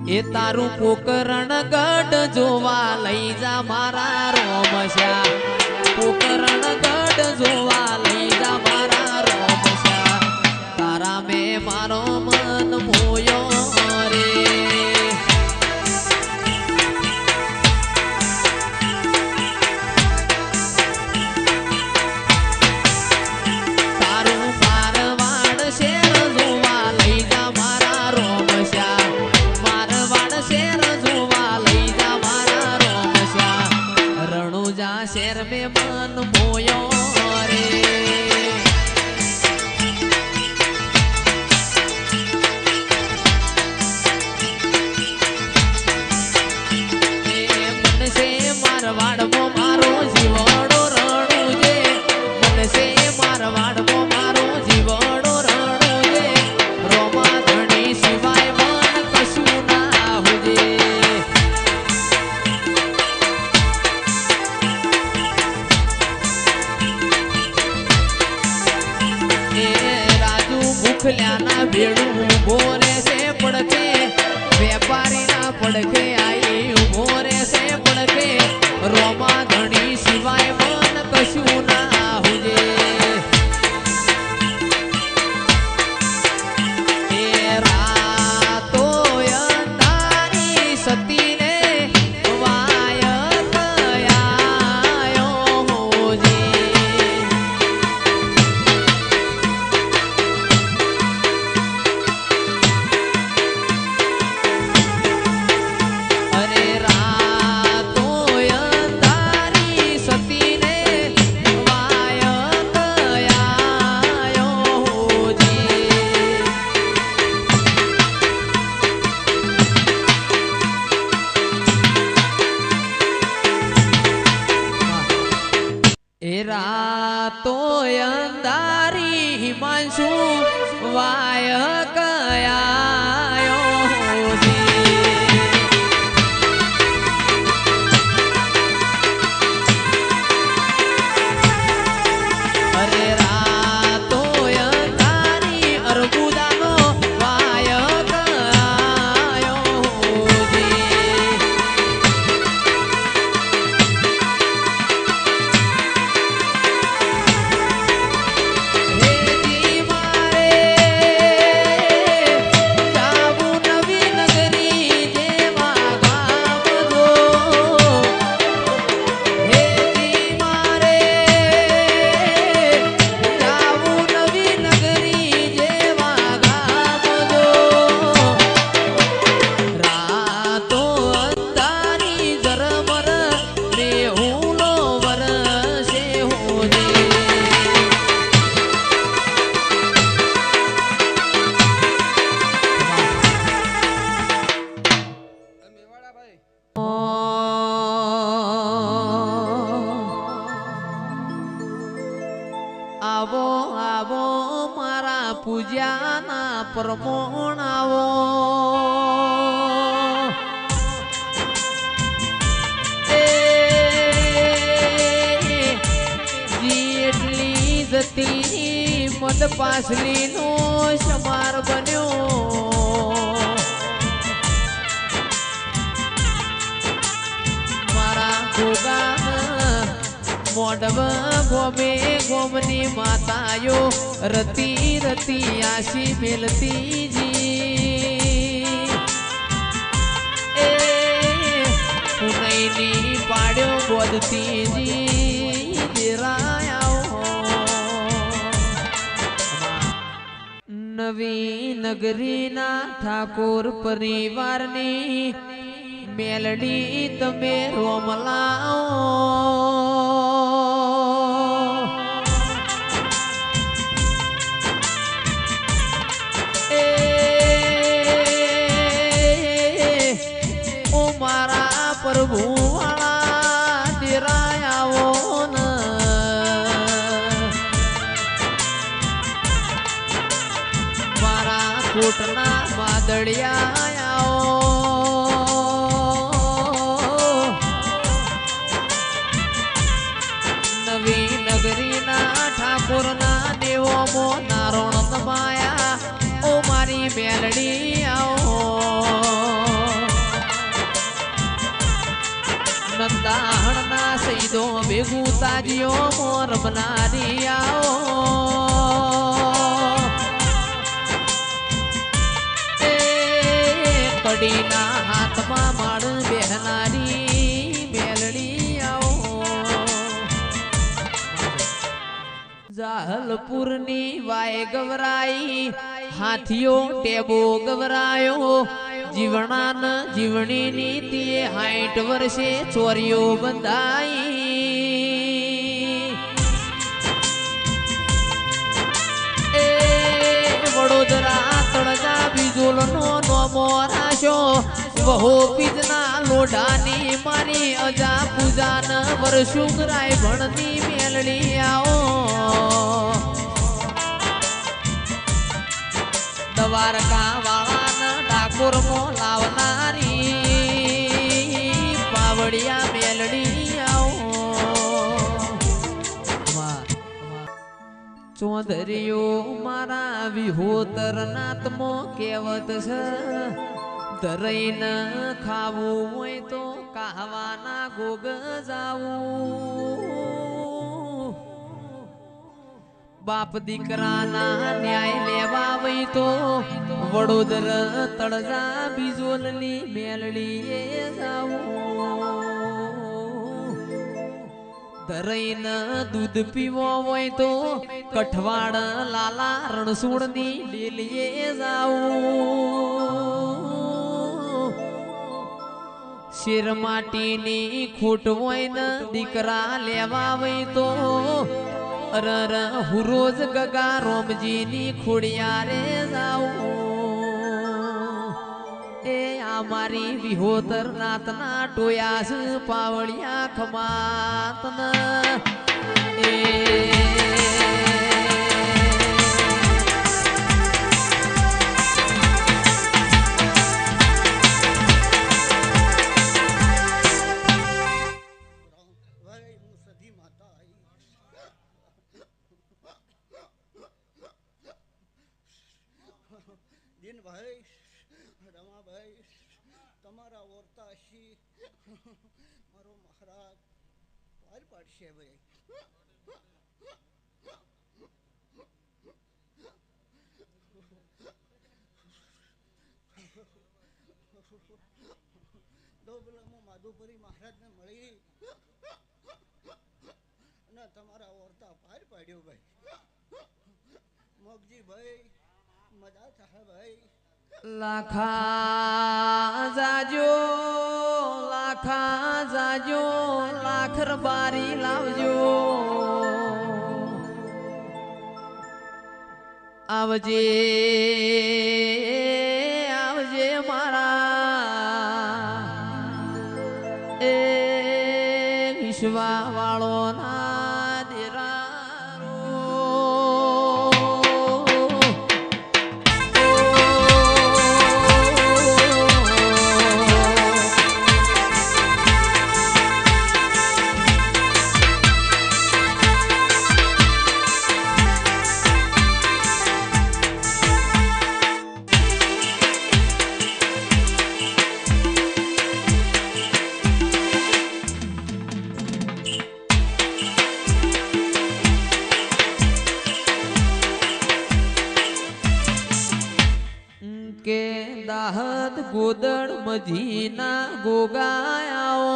એ તારું પોકરણ ગઢ જોવા લઈ જા મારા રોમશ્યા પોકરણ ગઢ જોવા લઈ જા મારા રોમશ્યા તારા મેં મારો મન મોયો રે તારું મારવાડ શેર જોવા લઈ જા મારા રોમશ્યા મારવાડ શેર જોવા લઈ જા મારા રોમશ્યા રણુજા શેર મેં મન મોયો રે મારવાડમો મારો જીવડો રણુજે મનસે મારવાડમો મારો જીવડો રણુજે રોમા ધણી સિવાય મન કશું ના હોજે એ રાજુ મુખલ્યાના ભેડું ઉભો રહેશે પડકે વેપારીના પડકે આઈ ઉભો રહેશે પડકે રોમા ધણી સિવાય મન કશું ના હોજે એ રાતો અંધારી સતીને વાય કયાયો હોજે અરે રાતો અંધારી સતીને વાય કયાયો હોજે એ રાતો અંધારી હિમાંશુ વાય કયાયો હોજે અરે રાતો અંધારી અર્બુદાનો વાય કયાયો હોજે હેજી મારે જાવું નવી નગરી જેવા ગામ જો હેજી મારે જાવું નવી નગરી જેવા ગામ જો રાતો અંધારી ઝરમર રેહુનો વરસે હોજે આવો આવો મારા પૂજાના પ્રમોણ આવો જેટલી જતી મદ પાસલીનો સમાર બન્યો મારા ગોગાના મોડવ ગોમે ગોમની માતાયો રતી રતી આશી મેલતી જી એ પુનઈની પાડ્યો બોધતી જી દેરાયાઓ નવી નગરીના ઠાકોર પરિવારની મેલડી તમે રોમલાઓ ઓ મારા પ્રભુ વાળા દેરાયાઓ ન મારા કોટના વાદળિયા બાજીઓ મોર બનારી આવો કડીના હાથમાં માળ બેહનારી મેલડી આવો જાહલપુરની વાય ગવરાઈ હાથીઓ ટેબો ગવરાયો જીવણાન જીવણી નીતિએ 60 વર્ષે ચોરીઓ બંધાઈ એ વડોદરા તળજા બીજોલનો નોમો રાશો વહો પીજના લોઢાની મારી અજા પૂજાન વર્ષુકરાય ભણની મેલડી આવો દ્વારકા વાળાના ડાકોર મો લાવનારી પાવડિયા મેલડી આવો ચોધરીઓ મારા વિહોતર નાતમો કહેવત છે ધરઈ ન ખાવું હોય તો કહાવાના ગોગ જાવું બાપ દીકરાના ન્યાય લેવા વઈ તો વડોદર તળજા બીજોલની મેલડીએ જાવું ધરઈન દૂધ પીવો હોય તો કઠવાડ લાલા રણસુણની ડેલીએ જાવું શેર માટીની ખૂટ હોય ને દીકરા લેવા વઈ તો અરર હુરોજ ગગા રોમજીની ખોડિયારે જાઉં એ આ મારી વિહોતર નાતના ટોયાસ પાવળિયા ખમાતન એ ભાઈ રમાભાઈ તમારા ઓરતાશી મારો મહારાજ પાર પાડશે ભાઈ ડોબલામાં માધુપુરી મહારાજને મળી અને તમારા ઓરતા પાર પાડ્યો ભાઈ મોગજી ભાઈ મજા થાય ભાઈ લાખા જાજો લાખર બારી લાવજો આવજે આવજે મારા એ વિશ્વા વાળો ના દેરા કે દાહત ગોદડ મજીના ગોગાયાઓ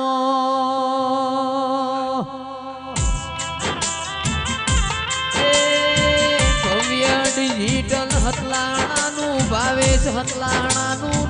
ભવ્ય ડિજિટલ હતલાણાનું ભાવેશ હતલાણાનું